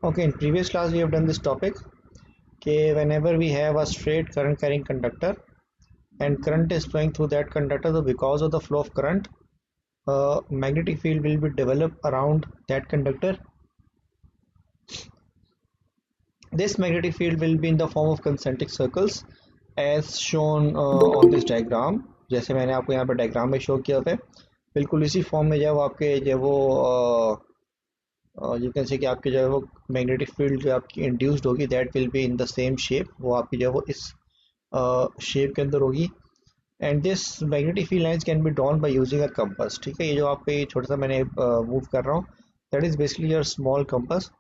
Okay, in previous class we have done this topic. Okay, whenever we have a straight current carrying conductor and current is flowing through that conductor, so because of the flow of current, magnetic field will be developed around that conductor. This magnetic field will be in the form of concentric circles as shown on this diagram. जैसे मैंने आपको यहाँ पर diagram में show किया है, बिल्कुल इसी फॉर्म में जब आपके जो वो यू कैन से कि आपकी जो है वो मैग्नेटिक फील्ड जो आपकी इंड्यूस्ड होगी that will be in the same shape, वो आपकी जो है वो इस शेप के अंदर होगी. And this magnetic field lines can be drawn by using a compass. ठीक है, ये जो आपको ये छोटा सा मैंने मूव कर रहा हूँ that is basically your small compass.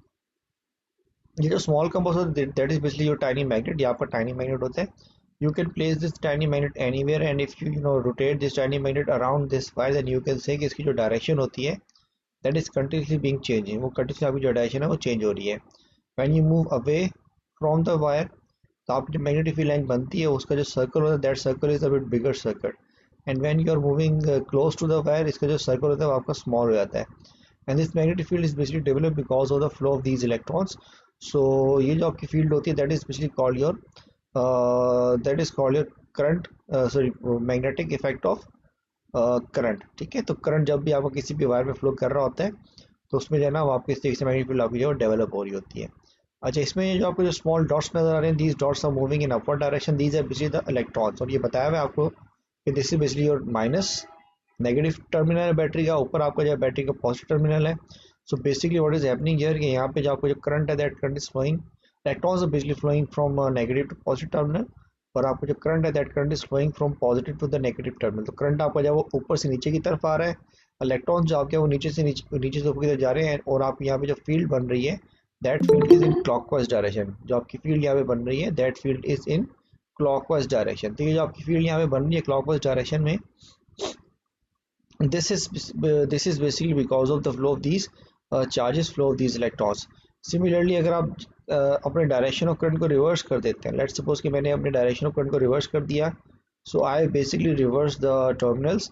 ये जो स्मॉल कंपास होता है that is basically your tiny magnet. यहाँ पर टाइनी मैग्नेट होता है. You can place this tiny magnet anywhere and if you rotate this tiny magnet around this wire then you can say कि इसकी जो direction होती है that is continuously being changing. वो continuously आपकी जो डायरेक्शन है वो चेंज हो रही है. when you move away from the wire तो आपकी जो मैग्नेटिक फील्ड लाइन बनती है उसका जो सर्कल होता है that circle is a bit bigger circle and when you are moving close to the wire इसका जो सर्कल होता है वो आपका स्मॉल हो जाता है. and this magnetic field is basically developed because of the flow of these electrons. so ये जो आपकी फील्ड होती है that is basically called your current, sorry magnetic effect of current. ठीक है, तो करंट जब भी आपको किसी भी वायर में फ्लो कर रहा होता है तो उसमें जो है ना वो आपके इस तरीके से मैग्नेटिक फील्ड आपकी जो डेवलप हो रही होती है. अच्छा, इसमें जो आपको जो स्मॉल डॉट्स नजर आ रहे हैं these dots are moving in upward direction. These are basically the electrons. और ये बताया हुआ है आपको कि this is basically your minus negative terminal है बैटरी का, ऊपर आपका जो बैटरी का पॉजिटिव टर्मिनल है. So basically what is happening here कि यहाँ पे जो आपको जो करंट है that current is flowing, electrons are basically flowing from negative to positive terminal. और आपको जो करंट है that current is flowing from positive to the negative terminal. तो करंट आपका जब वो ऊपर से नीचे की तरफ आ रहा है, इलेक्ट्रॉन जो आपके वो नीचे से ऊपर की तरफ जा रहे हैं और आप यहाँ पे जो फील्ड बन रही है that field is in clockwise direction. जो आपकी फील्ड यहाँ पे बन रही है that field is in clockwise direction. तो ये जो आपकी फील्ड यहाँ पे बन रही है क्लॉकवाइज डायरेक्शन में, this is basically because of the flow of these charges, flow of these electrons. Similarly अगर आप अपने डायरेक्शन ऑफ करंट को रिवर्स कर देते हैं, लेट्स सपोज कि मैंने अपने डायरेक्शन ऑफ करंट को रिवर्स कर दिया, so I basically reverse the terminals.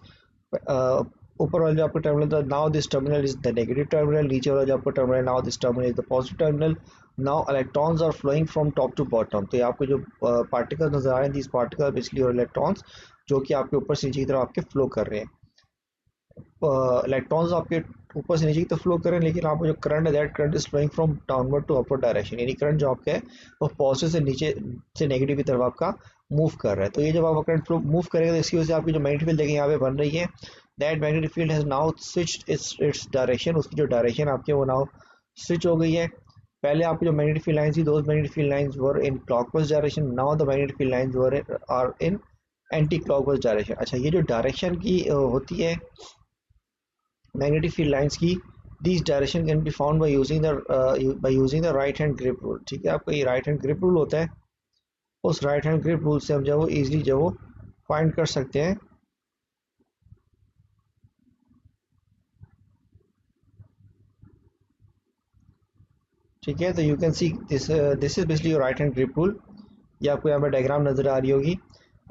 ऊपर वाला जो आपका टर्मिनल था now this terminal is the negative terminal, नीचे वाला जो आपका terminal now this terminal is the positive terminal. Now electrons are flowing from top to bottom. तो ये आपको जो पार्टिकल्स नजर आ रहे हैं दीज पार्टिकल बेसिकली और इलेक्ट्रॉन्स जो कि आपके ऊपर से नीचे की तरफ आपके फ्लो कर रहे हैं. इलेक्ट्रॉन्स आपके ऊपर से नीचे की तरफ फ्लो करें, लेकिन आपको जो करंट है that current is flowing from downward to upward direction. यानी करंट जो आपका है वो पॉजिटिव से नीचे से नेगेटिव की तरफ आपका मूव कर रहा है. तो ये जब आप करंट फ्लो मूव करेगा तो इसकी वजह से आपकी जो मैग्नेटिक फील्ड देखिए यहाँ पे बन रही है that magnetic field has now switched its direction. उसकी जो डायरेक्शन आपके वो नाउ स्विच हो गई है. पहले आपकी जो मैग्नेटिक फील्ड लाइंस थी those magnetic field lines were in clockwise direction. Now the magnetic field lines were are in anti clockwise direction. अच्छा, ये जो डायरेक्शन की होती है magnetic field lines की, these direction can be found by using the right hand grip rule. ठीक है, आपका ये right hand grip rule होता है. उस right hand grip rule से हम जो वो easily जो वो find कर सकते हैं. ठीक है, तो you can see this is basically your right hand grip rule. ये आपको यहाँ पे डायग्राम नजर आ रही होगी.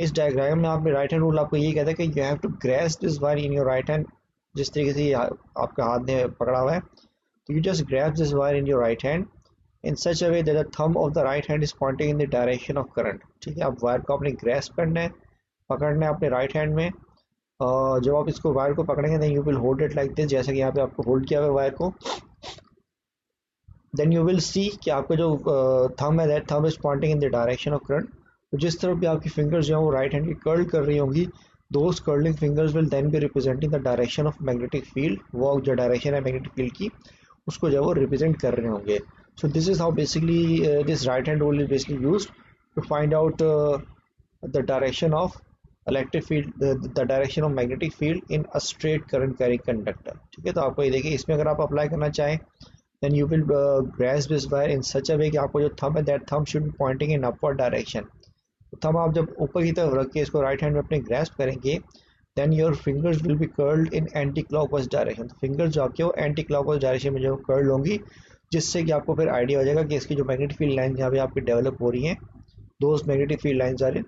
इस डायग्राम में आपके राइट हैंड रूल आपको ये कहता है कि you have to grasp this wire in your right hand. जिस तरीके से आपका हाथ में पकड़ा हुआ है तो you just grab this wire in your right hand in such a way that the thumb of the right hand is pointing in the direction of current. ठीक है, आप वायर को अपने ग्रैस्प करना है, पकड़ना है अपने राइट हैंड में. जब आप इसको वायर को पकड़ेंगे then you will hold it like this, जैसे कि यहाँ पे आपको होल्ड किया हुआ है वायर को. देन यू विल सी कि आपका जो थंब है that thumb is pointing in the direction of current. तो जिस तरफ भी आपकी फिंगर्स जो है वो राइट हैंड की कर्ल कर रही होंगी, those curling fingers will then be representing the direction of magnetic field. वो जो डायरेक्शन है मैग्नेटिक फील्ड की उसको जो वो रिप्रेजेंट कर रहे होंगे. So this is how basically this right hand rule is basically used to find out the direction of electric field, the direction of magnetic field in a straight current carrying conductor. ठीक है, तो आपको ये देखिए इसमें अगर आप apply करना चाहें then you will grasp this wire in such a way कि आपको जो थंब है that thumb should be pointing in upward direction. Thumb आप जब ऊपर की तरफ रख के इसको राइट हैंड में अपने ग्रैस्प करेंगे then your fingers will be curled in anti clockwise direction. तो फिंगर्स जो आपके वो एंटी क्लॉकवाइज डायरेक्शन में जो कर्ल होंगी, जिससे कि आपको फिर आइडिया हो जाएगा कि इसकी जो मैग्नेटिक फील्ड लाइन यहाँ पे आपकी डेवलप हो रही हैं those magnetic field lines are in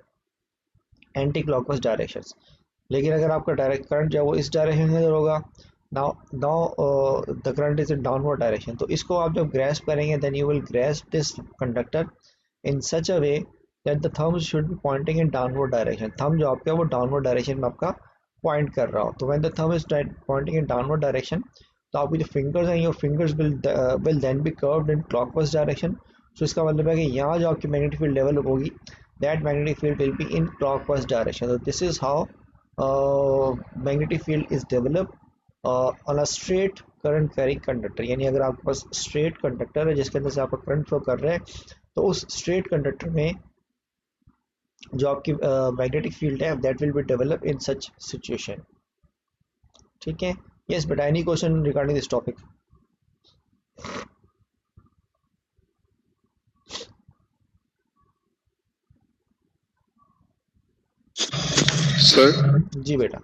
anti clockwise directions. लेकिन अगर आपका डायरेक्ट करंट जो है वो इस डायरेक्शन में होगा now the current is in downward direction, तो इसको आप जब ग्रेस्प करेंगे then you will grasp this conductor in such a way that the thumb should be pointing in downward direction, thumb जो आपका वो डाउनवर्ड डायरेक्शन में आपका पॉइंट कर रहा हो। तो when the thumb is pointing in downward direction, तो आपकी जो फिंगर्स हैं your fingers will then be curved in clockwise direction. So इसका मतलब है कि यहाँ जो आपकी मैग्नेटिक फील्ड डेवलप होगी that magnetic field will be in clockwise direction. तो this is how magnetic field is develop on a straight current carrying conductor, यानी अगर आपके पास स्ट्रेट कंडक्टर है जिसके अंदर से आपका करंट फ्लो कर रहा है, तो उस स्ट्रेट कंडक्टर में जो आपकी मैग्नेटिक फील्ड है that will be develop in such situation. ठीक है, यस बेटा, any question regarding this topic? Sir ji बेटा।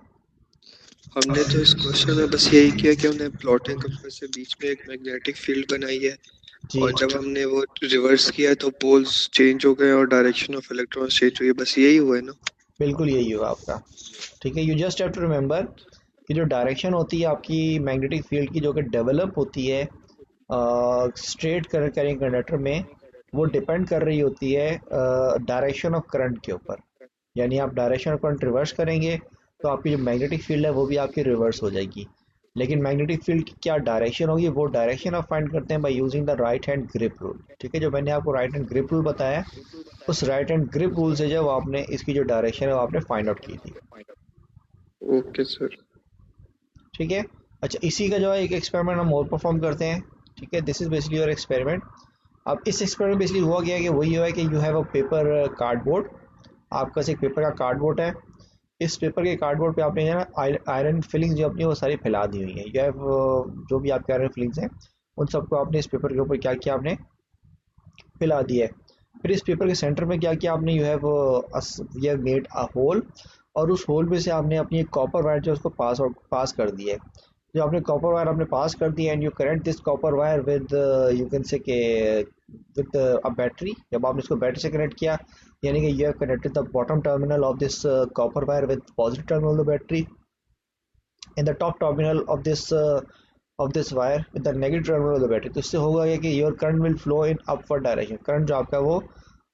हमने तो इस क्वेश्चन में बस यही किया कि हमने प्लॉटिंग कंपास से बीच में एक मैग्नेटिक फील्ड बनाई है, जी और जब हमने वो रिवर्स किया तो पोल्स चेंज हो गए और डायरेक्शन ऑफ इलेक्ट्रॉन्स चेंज हुई है, बस यही हुआ है ना? बिल्कुल यही होगा आपका। ठीक है, you just have to remember कि जो डायरेक्शन होती है आपकी मैग्नेटिक फील्ड की जो कि डेवलप होती है स्ट्रेट करेंट कंडक्टर में, वो डिपेंड कर रही होती है डायरेक्शन ऑफ करंट के ऊपर। यानी आप डायरेक्शन ऑफ करंट रिवर्स करेंगे तो आपकी जो मैग्नेटिक फील्ड है वो भी आपकी रिवर्स हो जाएगी। लेकिन मैग्नेटिक फील्ड की क्या डायरेक्शन होगी, वो डायरेक्शन आप फाइंड करते हैं bye using the right hand grip rule. ठीक है, जो मैंने आपको राइट हैंड ग्रिप रूल बताया, उस राइट हैंड ग्रिप रूल से जब आपने इसकी जो डायरेक्शन है वो आपने फाइंड आउट की थी। Okay sir. ठीक है, अच्छा इसी का जो है एक एक्सपेरिमेंट हम और परफॉर्म करते हैं। ठीक है, this is basically your experiment. अब इस एक्सपेरिमेंट बेसिकली हुआ क्या है कि वही हुआ है कि you have a paper cardboard, आपके पास एक पेपर का कार्डबोर्ड है। इस पेपर के कार्डबोर्ड पे आपने ना आयरन फिलिंग्स जो अपनी वो सारी फैला दी हुई है। यू हैव जो भी आपके आयरन फिलिंग्स हैं उन सबको आपने इस पेपर के ऊपर क्या किया, आपने फैला दिया है। फिर इस पेपर के सेंटर में क्या किया आपने, you have made a hole, और उस होल में से आपने अपनी एक कॉपर वायर जो उसको पास कर दिया है। जो आपने कॉपर वायर आपने पास कर दिया and you connect this copper wire with you can से के विद अ बैटरी। जब आपने इसको बैटरी से कनेक्ट किया, यानी कि you have connected the bottom terminal of this copper wire with positive terminal of the battery in the top terminal of this wire with the negative terminal of the battery. तो इससे होगा ये कि your current will flow in upward direction. Current जो आपका वो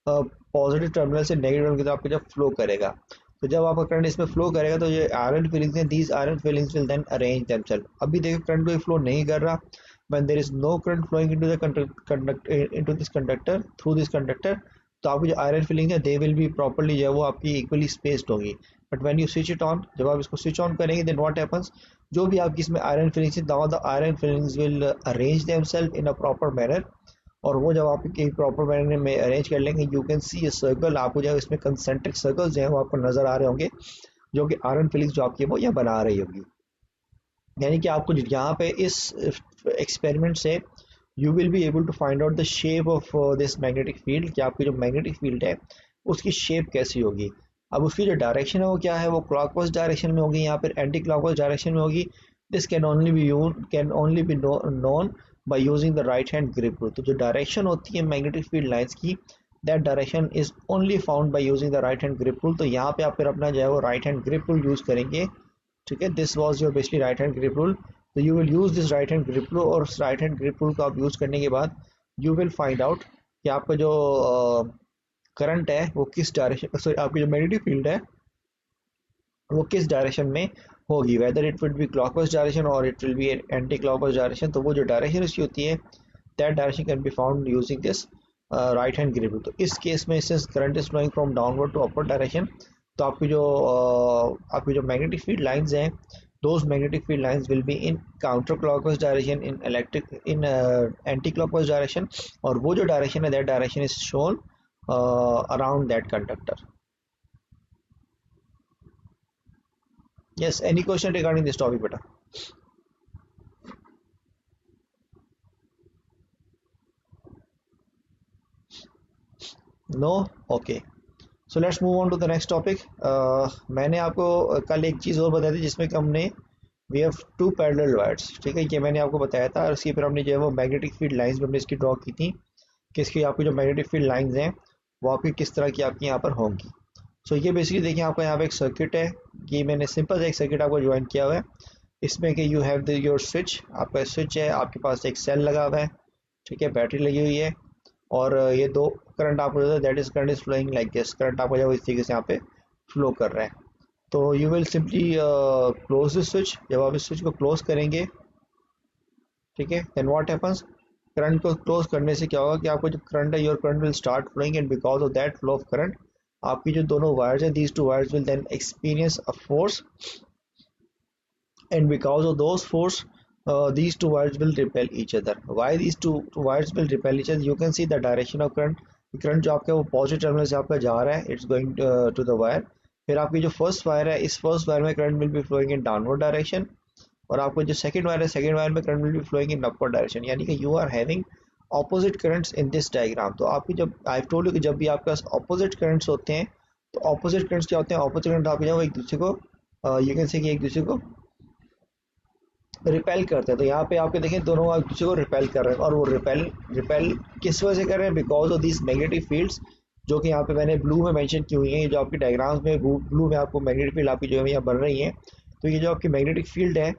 positive terminal से negative terminal की तरफ आपको जब फ्लो करेगा, तो जब आपका करंट इसमें फ्लो करेगा तो ये आयरन फिलिंग्स हैं, these iron filings will then arrange themself. अभी देखो करंट कोई फ्लो नहीं कर रहा, when there is no current flowing into the conduct into this conductor through this conductor, तो आपकी जो आयरन फिलिंग है दे विल बी प्रॉपर्ली जो है वो आपकी इक्वली स्पेस्ड होगी। But when you switch it on, जब आप इसको स्विच ऑन करेंगे देन व्हाट हैपेंस, जो भी आपकी इसमें आयरन फिलिंग्स है now the iron filings will arrange themself in a proper manner. और वो जब आप एक प्रॉपर मैनर में अरेंज कर लेंगे you can C a circle, आपको जो है इसमें कंसेंट्रिक सर्कल्स जो है वो आपको नजर आ रहे होंगे, जो कि आयरन फिलिंग्स जो आपकी है वो यहाँ बना रही होगी। यानी कि आपको यहाँ पे इस एक्सपेरिमेंट से you will be able to find out the shape of this magnetic field, कि आपकी जो मैग्नेटिक फील्ड है उसकी शेप कैसी होगी। अब उसकी जो डायरेक्शन है वो क्या है, वो क्लॉकवाइज डायरेक्शन में होगी या फिर एंटी क्लॉकवाइज डायरेक्शन में होगी। This can only be known by using the right hand grip rule. तो जो डायरेक्शन होती है मैग्नेटिक फील्ड लाइंस की, that direction is only found by using the right hand grip rule. तो यहाँ पे आप फिर अपना जो है वो right hand grip rule use करेंगे। ठीक है, this was your basically right hand grip rule. तो you will use this right hand grip rule, और उस राइट हैंड ग्रिप रूल को आप यूज करने के बाद यू विल फाइंड आउट कि आपका जो करंट है वो किस डायरेक्शन, सॉरी आपकी जो मैग्नेटिक फील्ड है वो किस डायरेक्शन में होगी, whether it will be clockwise direction और it will be anti clockwise direction. तो वो जो डायरेक्शन उसकी होती है that direction can be found using this right hand grip rule. तो इस केस में since current is flowing from downward to upward direction, तो आपकी जो मैग्नेटिक फील्ड लाइंस हैं those magnetic field lines will be in counterclockwise direction in anti-clockwise direction, और वो जो डायरेक्शन है that direction is shown around that conductor. Yes, any question regarding this topic beta? No? Okay, so let's move on to the next topic. मैंने आपको कल एक चीज़ और बताई थी जिसमें कि हमने we have two parallel wires. ठीक है, ये मैंने आपको बताया था, और इसकी फिर हमने जो है वो मैग्नेटिक फील्ड लाइंस भी हमने इसकी ड्रॉ की थी कि इसकी आपकी जो मैग्नेटिक फील्ड लाइंस हैं वो आपकी किस तरह की आपकी यहाँ पर होंगी। सो ये बेसिकली देखिए आपका यहाँ पे एक सर्किट है, ये मैंने सिंपल एक सर्किट आपको ज्वाइन किया हुआ है। इसमें कि यू हैव योर स्विच, आपका स्विच है, आपके पास एक सेल लगा हुआ है, ठीक है, बैटरी लगी हुई है, और ये दो करंट आपको जो है that is current is flowing like this, current आपको जो है इस तरीके से यहाँ पे फ्लो कर रहा है। तो you will simply close this switch, जब आप इस स्विच को क्लोज करेंगे, ठीक है, देन व्हाट हैपन्स, करंट को क्लोज करने से क्या होगा कि आपको जो करंट है, your current will start flowing, and because of that flow of current आपकी जो दोनों वायर्स हैं, these two wires will then experience a force, and because of those force these two wires will repel each other. Why these two wires will repel each other? You can see the direction of current. Current जो आपका वो positive terminal से आपका जा रहा है, it's going to the wire. फिर आपकी जो फर्स्ट वायर है, इस फर्स्ट वायर में current will be flowing in downward direction, और आपको जो सेकंड वायर है, सेकंड वायर में current will be flowing in upward direction, यानी कि you are having opposite currents in this diagram. तो आपकी जब आई टोल्ड यू कि जब भी आपके पास ऑपोजिट करंट्स होते हैं, तो ऑपोजिट करंट्स क्या होते हैं, ऑपोजिट करंट आपके जो एक दूसरे को यू कैन से कि एक दूसरे को रिपेल करते हैं। तो यहाँ पे आपके देखें दोनों एक दूसरे को रिपेल कर रहे हैं, और वो रिपेल किस वजह से कर रहे हैं, because of this magnetic fields, जो कि यहाँ पे मैंने ब्लू में मेंशन की हुई है, जो आपकी डायग्राम्स में ब्लू में आपको मैग्नेटिक फील्ड आपकी जो है यहाँ बन रही है। तो ये जो आपकी मैग्नेटिक फील्ड है,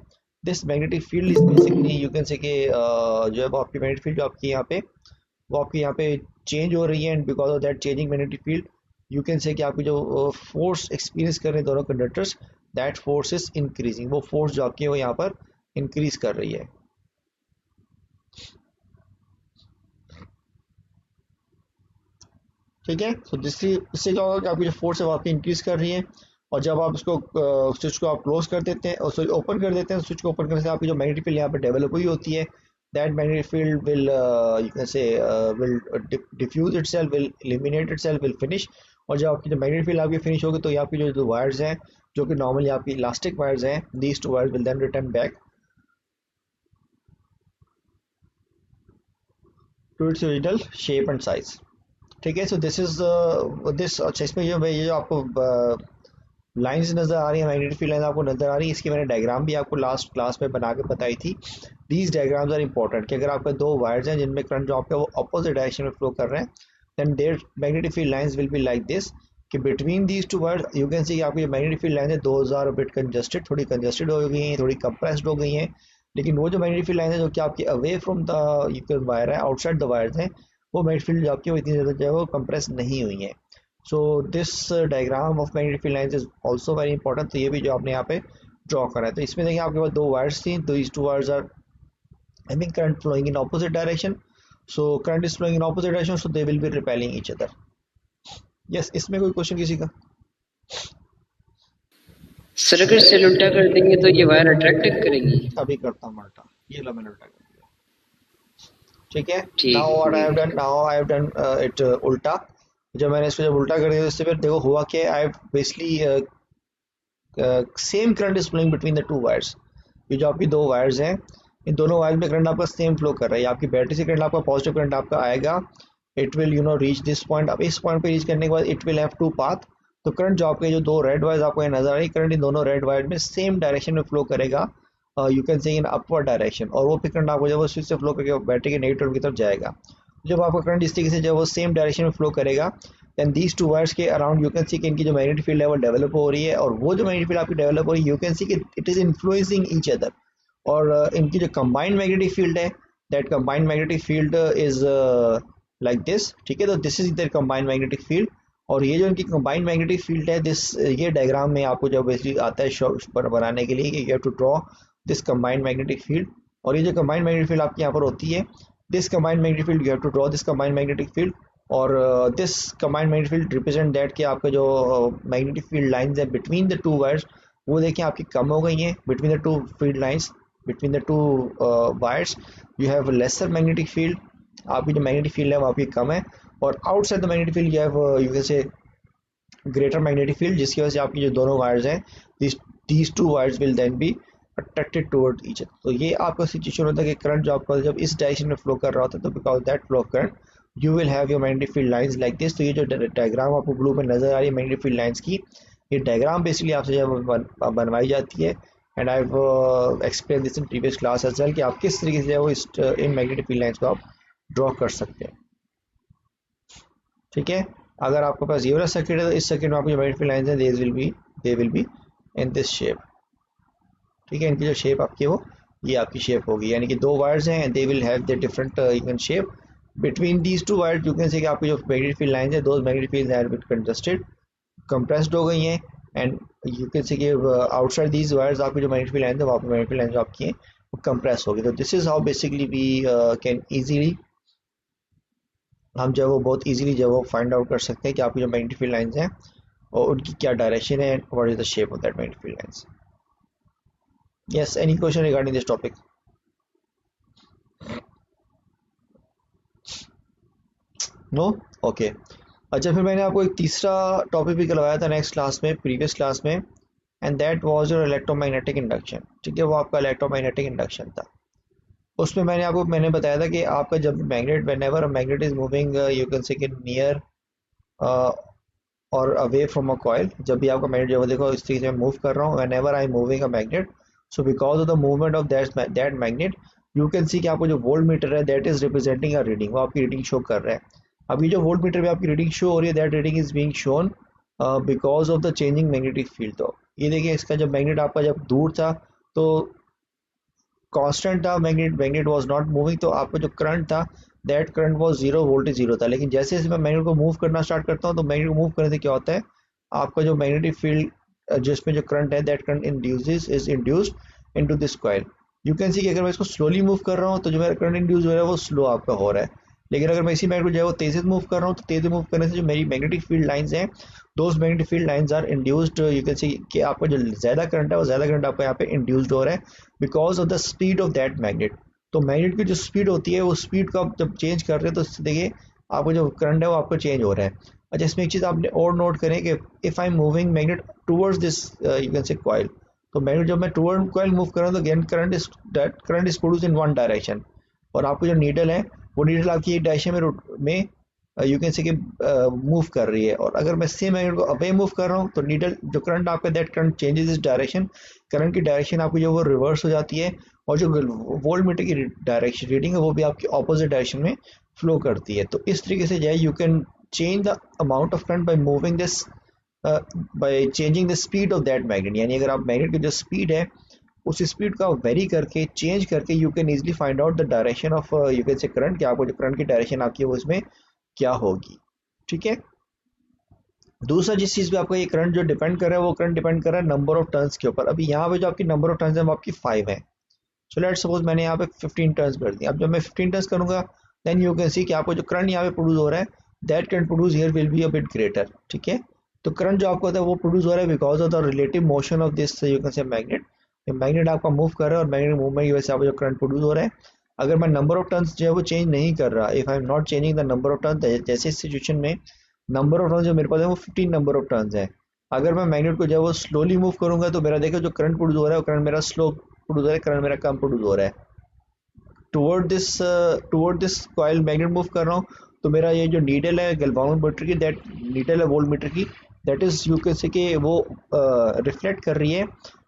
this magnetic field is basically you can say कि जो है वो आपकी मैग्नेटिक फील्ड जो आपकी यहाँ पे वो आपकी यहाँ पे चेंज हो रही है, and because of that changing magnetic field you can say कि आपकी जो फोर्स एक्सपीरियंस कर रहे हैं दोनों conductors, that force is increasing, वो फोर्स जो आपकी है वो यहाँ पर इंक्रीज कर रही है। ठीक है, तो इससे क्या होगा कि आपकी जो फोर्स है वो आपकी इंक्रीज कर रही है, और जब आप इसको स्विच को आप क्लोज कर देते हैं और स्विच ओपन कर देते हैं, स्विच को ओपन करने से आपकी जो मैग्नेटिक फील्ड यहाँ पर डेवलप हुई होती है, that magnetic field will you can say will diffuse itself, will eliminate itself, will finish. और जब आपकी जो मैग्नेटिक फील्ड आपकी फिनिश होगी, तो ये आपकी जो वायर्स हैं, जो कि नॉर्मली आपकी इलास्टिक वायर्स हैं, these two wires will then return back to its original shape and size. ठीक है, सो दिस इज दिस। अच्छा, इसमें जो ये जो आपको लाइंस नज़र आ रही है, मैग्नेटिक फील्ड लाइन आपको नज़र आ रही है, इसकी मैंने डायग्राम भी आपको लास्ट क्लास में बना के बताई थी। दीज डायग्राम्स आर इंपॉर्टेंट कि अगर आपके दो वायर्स हैं जिनमें करंट जो आपका वो अपोजिट डायरेक्शन में फ्लो कर रहे हैं, then their magnetic field lines will be like this, कि between these two wires you can see आपकी जो मैग्नेटिक फील्ड लाइन है, 2000 बिट कंजस्टेड, थोड़ी कंजस्टेड हो गई हैं, थोड़ी कंप्रेस्ड हो गई हैं, लेकिन वो जो मैग्नेटिक फील्ड लाइन है जो कि आपकी अवे फ्रॉम द वायर है, आउटसाइड द वायर्स हैं, वो मैग्नेटिक फील्ड जो आपकी वो इतनी ज़्यादा जो है वो कंप्रेस नहीं हुई है। So this diagram of magnetic field lines is also very important. तो ये भी जो आपने यहाँ पे ड्रॉ करा है, तो इसमें देखिए आपके पास दो वायर्स थी, these two wires are having current flowing in opposite direction, so current is flowing in opposite direction, so they will be repelling each other. yes, इसमें कोई क्वेश्चन किसी का? सर अगर सेल उल्टा कर देंगे तो ये वायर अट्रैक्ट करेगी? अभी करता हूँ उल्टा, ये लो मैंने उल्टा कर दिया। ठीक है, ठीक नाउ व्हाट है। आई हैव डन इट उल्टा। जब मैंने इसको जब उल्टा कर दिया, इससे फिर देखो हुआ क्या, I have basically same current is flowing between the two wires. ये जो आपकी दो वायर्स हैं, इन दोनों वायर्स में करंट आपका सेम फ्लो कर रहा है। आपकी बैटरी से करंट आपका पॉजिटिव करंट आपका आएगा, it will reach this point. अब इस पॉइंट पे रीच करने के बाद it will have two path. तो करंट जो आपके जो दो रेड वायर्स आपको नजर आ रही है, करंट इन दोनों रेड वायर में सेम डायरेक्शन में फ्लो करेगा, यू कैन से इन अपवर्ड डायरेक्शन, और वो फिर करंट आपको जब वो स्विच से फ्लो करके बैटरी के नेगेटिव की तरफ जाएगा। जब आपका करंट इस तरीके से जब वो सेम डायरेक्शन में फ्लो करेगा, देन दीज टू वायर्स के अराउंड यू कैन सी कि इनकी जो मैग्नेटिक फील्ड है वो डेवलप हो रही है, और वो जो मैग्नेटिक फील्ड आपकी डेवलप हो रही है, यू कैन सी कि it is influencing each other. और इनकी जो कंबाइंड मैग्नेटिक फील्ड है, that combined magnetic field is like this. ठीक है, तो this is their combined magnetic field, और ये जो इनकी कंबाइंड मैग्नेटिक फील्ड है, दिस ये डायग्राम में आपको जब बेसिकली आता है बनाने के लिए कि you have to draw this combined magnetic field. और ये जो कंबाइंड मैग्नेटिक फील्ड आपकी यहाँ पर होती है, this combined magnetic field you have to draw this combined magnetic field, और this combined magnetic field represent that कि आपका जो मैग्नेटिक फील्ड लाइंस है बिटवीन द टू वायर्स, वो देखिए आपकी कम हो गई हैं। Between the two field lines, between the two wires you have lesser magnetic field, आपकी जो मैग्नेटिक फील्ड है वो आपकी कम है, और outside the magnetic field you have you can say greater magnetic field, जिसकी वजह से आपकी जो दोनों वायर्स हैं, these two wires will then be attracted toward each other. तो ये आपका सिचुएशन होता है कि करंट जो आपका जब इस डायरेक्शन में फ्लो कर रहा होता है, तो because that flow current you will have your magnetic field lines like this. तो ये जो डायग्राम आपको ब्लू में नजर आ रही है मैग्नेटिक फील्ड लाइंस की, ये डायग्राम बेसिकली आपसे जब बनवाई जाती है, and I have explain this in previous class as well कि आप किस तरीके से वो इन मैग्नेटिक फील्ड लाइंस को आप ड्रॉ कर सकते हैं। ठीक है, अगर आपके पास ये वाला सर्किट है, तो इस सर्किट में आपकी जो मैग्नेटिक फील्ड लाइंस हैं, they will be in this shape. ठीक है, इनकी जो शेप आपकी वो ये आपकी शेप होगी, यानी कि दो वायर्स हैं and they will have the different even shape between these two wires. You can say कि आपकी जो मैग्नेटिक फील्ड लाइंस है those magnetic fields are bit congested, compressed हो गई हैं, एंड यू कैन से कि आउटसाइड दीज वायर्स आपकी जो मैग्नेटिक फील्ड लाइंस है, वहाँ पर मैग्नेटिक फील्ड लाइंस जो आपकी हैं वो कंप्रेस होगी। तो this is how basically we can easily, हम जो वो बहुत ईजीली जो वो फाइंड आउट कर सकते हैं कि आपकी जो मैग्नेटिक फील्ड लाइंस हैं और उनकी क्या डायरेक्शन है, what is the shape of that magnetic field lines. Yes, any question regarding this topic? No? Okay. अच्छा, फिर मैंने आपको एक तीसरा टॉपिक भी करवाया था नेक्स्ट क्लास में, प्रीवियस क्लास में, and that was your electromagnetic induction. ठीक है, वो आपका इलेक्ट्रोमैग्नेटिक इंडक्शन था। उसमें मैंने बताया था कि आपका जब magnet, when ever a magnet is moving you can say कि नियर और अवे फ्रॉम अ कॉइल, जब भी आपका मैग्नेट जो देखो इस तरीके से मूव कर रहा हूँ, when ever I moving a magnet, so because of the movement of that magnet you can see कि आपको जो वोल्ट मीटर है that is representing a reading, वो आपकी रीडिंग शो कर रहा है। अभी जो वोल्ट मीटर पे आपकी रीडिंग शो हो रही है, that reading is being shown because of the changing magnetic field. तो ये देखिए, इसका जब मैग्नेट आपका जब दूर था तो कांस्टेंट था, मैग्नेट वाज नॉट मूविंग, तो आपका जो करंट था दैट करंट वाज 0 वोल्टेज 0 था। लेकिन जैसे जैसे मैं मैग्नेट को मूव करना स्टार्ट करता हूँ तो मैग्नेट को मूव करने से क्या होता है, आपका जो मैग्नेटिक फील्ड जिसमें जो करंट है that current is induced into this coil. You can see कि अगर मैं इसको स्लोली मूव कर रहा हूँ तो जो मेरा करंट इंड्यूस हो रहा है वो स्लो आपका हो रहा है, लेकिन अगर मैं इसी मैग्नेट को जो है वो तेजी से मूव कर रहा हूँ तो तेजी मूव करने से जो मेरी मैग्नेटिक फील्ड लाइंस हैं, those magnetic field lines are induced. You can see कि आपका जो ज़्यादा करंट है वो ज़्यादा करंट आपका यहाँ पे इंड्यूस्ड हो रहा है because of the speed of that magnet. तो मैग्नेट की जो स्पीड होती है वो स्पीड को आप जब चेंज कर रहे हैं तो देखिए आपका जो करंट है वो आपका चेंज हो रहा है। अच्छा, इसमें एक चीज़ आपने और नोट करें कि if I am moving magnet towards this you can से कॉइल, तो मैग्नेट जब मैं टूवर्ड कॉइल मूव कर रहा हूँ तो again current is produce in one direction, और आपको जो नीडल है वो नीडल आपकी एक डायरेक्शन में यू कैन से कि मूव कर रही है। और अगर मैं सेम मैग्नेट को अवे मूव कर रहा हूँ तो नीडल जो करंट आपका दैट करंट चेंजेस इस डायरेक्शन, करंट की डायरेक्शन आपकी जो वो रिवर्स हो जाती है, और जो वोल्ट मीटर की डायरेक्शन रीडिंग है वो भी आपकी ऑपोजिट डायरेक्शन में फ्लो करती है। तो इस तरीके से जो है you can change the amount of current by moving this by changing the speed of that magnet. यानी अगर आप मैग्नेट की जो स्पीड है उस स्पीड का वेरी करके चेंज करके you can easily find out the direction of you can से करंट, कि आपको जो करंट की डायरेक्शन आपकी है वो इसमें क्या होगी। ठीक है, दूसरा जिस चीज़ पे आपका ये करंट जो डिपेंड कर रहा है वो करंट डिपेंड कर रहा है नंबर ऑफ टर्न्स के ऊपर। अभी यहाँ पे जो आपकी नंबर ऑफ टर्न्स है वो आपकी 5 है। सो लेट्स सपोज मैंने यहाँ पे 15 टर्न्स कर दी। अब जब मैं 15 टर्न्स करूँगा देन यू कैन सी कि आपको जो करंट यहाँ पे प्रोड्यूस हो रहा है that current produce here will be a bit greater. ठीक है, तो करंट जो आपको होता है वो प्रोड्यूस हो रहा है because of the relative motion of this you can से मैग्नेट। मैग्नेट आपका मूव कर रहा है और मैग्नेट मूवमेंट की वजह से आपको जो करंट प्रोड्यूस हो रहा है, अगर मैं नंबर ऑफ टर्न्स जो है वो चेंज नहीं कर रहा, if I am not changing the number of turns, जैसे इस सिचुएशन में नंबर ऑफ टर्न्स जो मेरे पास है वो 15 नंबर ऑफ टर्न्स है। अगर मैं मैग्नेट को जो है वो स्लोली मूव करूंगा तो मेरा देखो जो करंट प्रोड्यूस हो रहा है वो करंट मेरा स्लो प्रोड्यूस हो रहा है, करंट मेरा कम प्रोड्यूस हो रहा है। Toward this coil magnet move कर रहा हूँ तो मेरा ये जो नीडल है गैल्वानो मीटर की, दैट नीडल है वोल्ट मीटर की, that is you can say कि वो रिफ्लेक्ट कर रही है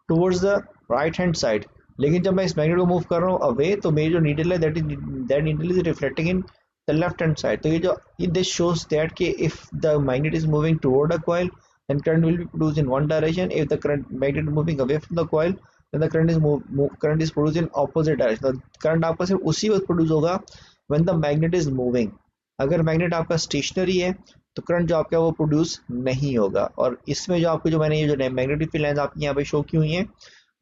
towards the right hand side. लेकिन जब मैं इस मैग्नेट को मूव कर रहा हूँ अवे तो मेरी जो नीडल है that needle is reflecting in the left hand side. तो ये जो दिस शोज दैट कि if the magnet is moving toward a coil then current will be produced in one direction. If the current magnet moving away from the coil then the current is produced in opposite direction. The current आपका सिर्फ उसी वक्त produce होगा when the magnet is moving. अगर magnet आपका stationery है तो current जो आपका वो प्रोड्यूस नहीं होगा। और इसमें जो आपको जो मैंने ये जो मैग्नेटिक फील्ड लाइंस आपकी यहाँ पे शो की हुई हैं,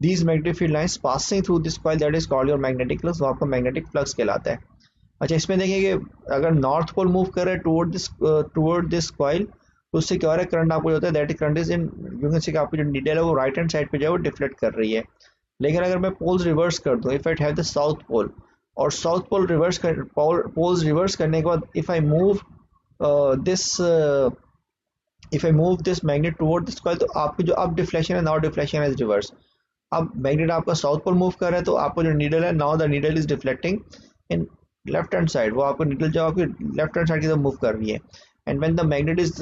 these magnetic field lines passing through this coil that is called your magnetic flux, वो आपका मैग्नेटिक फ्लक्स कहलाता है। अच्छा, इसमें देखिए कि अगर नॉर्थ पोल मूव कर रहा है टुवर्ड दिस कॉइल तो उससे क्या हो रहा है, करंट आपको जो होता है that current is in you can say कि आपकी जो नीडल है वो राइट हैंड साइड पे जो है वो डिफ्लेक्ट कर रही है। लेकिन अगर मैं पोल्स रिवर्स कर दूं, if I have the south pole और साउथ पोल पोल्स रिवर्स करने के बाद if I move this magnet toward this coil तो आपकी जो अब डिफ्लेक्शन है नाउ डिफ्लेक्शन इज रिवर्स। अब मैग्नेट आपका साउथ पोल मूव कर रहा है तो आपको जो नीडल है now the needle is deflecting in left hand side, वो आपको नीडल जो आपकी लेफ्ट हैंड साइड की तरफ मूव कर रही है। And when the magnet is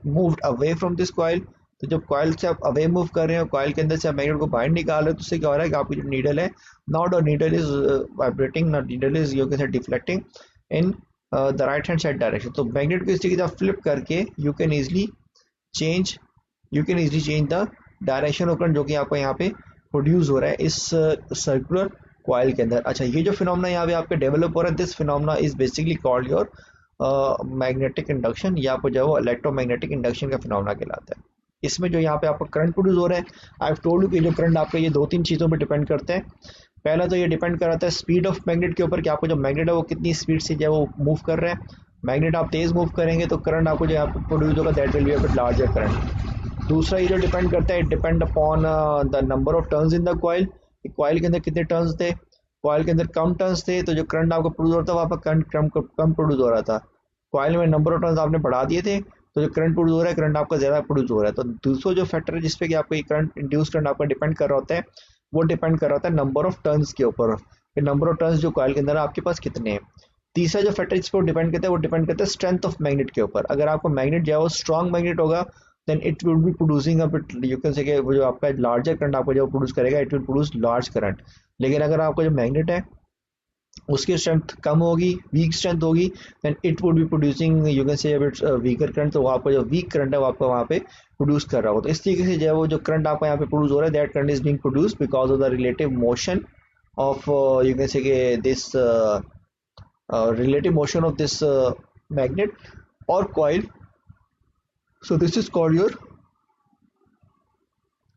moved away from this coil, तो जब कॉइल से आप अवे मूव कर रहे हो, कॉइल के अंदर से आप मैग्नेट को बाहर निकाल रहे हो तो उससे क्या हो रहा है कि आपकी जो नीडल है now the needle is vibrating, now needle is you can से deflecting in the right hand side direction. तो मैग्नेट को इस तरीके से फ्लिप करके you can easily change the direction of current जो कि आपको यहाँ पे प्रोड्यूस हो रहा है इस सर्कुलर कॉइल के अंदर। अच्छा, ये जो फिनोमेना यहाँ पे आपके डेवलप हो रहा है, this phenomena is basically called your magnetic induction, या आपको जो है वो इलेक्ट्रोमैग्नेटिक इंडक्शन का फिनोमेना कहलाता है। इसमें जो यहाँ पे आपको करंट प्रोड्यूस हो रहा है, आई हैव टोल्ड यू कि जो करंट आपका ये 2-3 चीज़ों पे डिपेंड करते हैं। पहला तो ये डिपेंड कराता है स्पीड ऑफ मैग्नेट के ऊपर, कि आपको जो मैग्नेट है वो कितनी स्पीड से जो है वो मूव कर रहा है। मैग्नेट आप तेज़ मूव करेंगे तो करंट आपको जो यहाँ पे प्रोड्यूस होगा that will be a larger current. दूसरा ये जो डिपेंड करता है, depend upon the number of turns in the coil, coil के अंदर कितने टर्न्स थे। कॉइल के अंदर कम टर्न्स थे तो जो करंट आपको प्रोड्यूस होता था वहाँ पर करंट कम प्रोड्यूस हो रहा था। कॉइल में नंबर ऑफ टर्न्स आपने बढ़ा दिए थे तो जो करंट प्रोड्यूस हो रहा है, करंट आपका ज़्यादा प्रोड्यूस हो रहा है। तो दूसरा जो फैक्टर है जिसपे कि आपको ये करंट इंड्यूस करंट आपका डिपेंड कर रहा होता है, वो डिपेंड कर रहा होता है नंबर ऑफ टर्न्स के ऊपर, नंबर ऑफ टर्न्स जो कॉइल के अंदर आपके पास कितने हैं। तीसरा जो फैक्टर जिस पर डिपेंड करता है वो डिपेंड करता है स्ट्रेंथ ऑफ मैग्नेट के ऊपर। अगर आपका मैग्नेट जो है वो स्ट्रॉन्ग मैग्नेट होगा then it will be producing a bit, you can say कि वो जो आपका लार्जर करंट आपको जो प्रोड्यूस करेगा it will produce large current. लेकिन अगर आपका जो मैग्नेट है उसकी स्ट्रेंथ कम होगी, वीक स्ट्रेंथ होगी, then it would be producing you can say a bit weaker current. तो आपका जो वीक करंट है वो आपको वहाँ पे प्रोड्यूस कर रहा हो। तो इस तरीके से जो है वो जो करंट आपका यहाँ पे प्रोड्यूस हो रहा है that current is being produce because of the relative motion of you can say कि this relative motion of this magnet or coil. So this is called your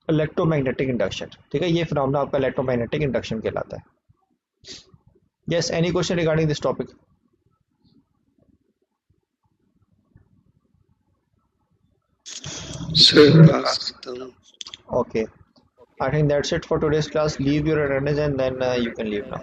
electromagnetic induction। ठीक है, ये फिनोमेना आपका electromagnetic induction कहलाता है। Yes, any question regarding this topic? Sir, class खत्म। Okay, I think that's it for today's class. Leave your attendance and then you can leave now.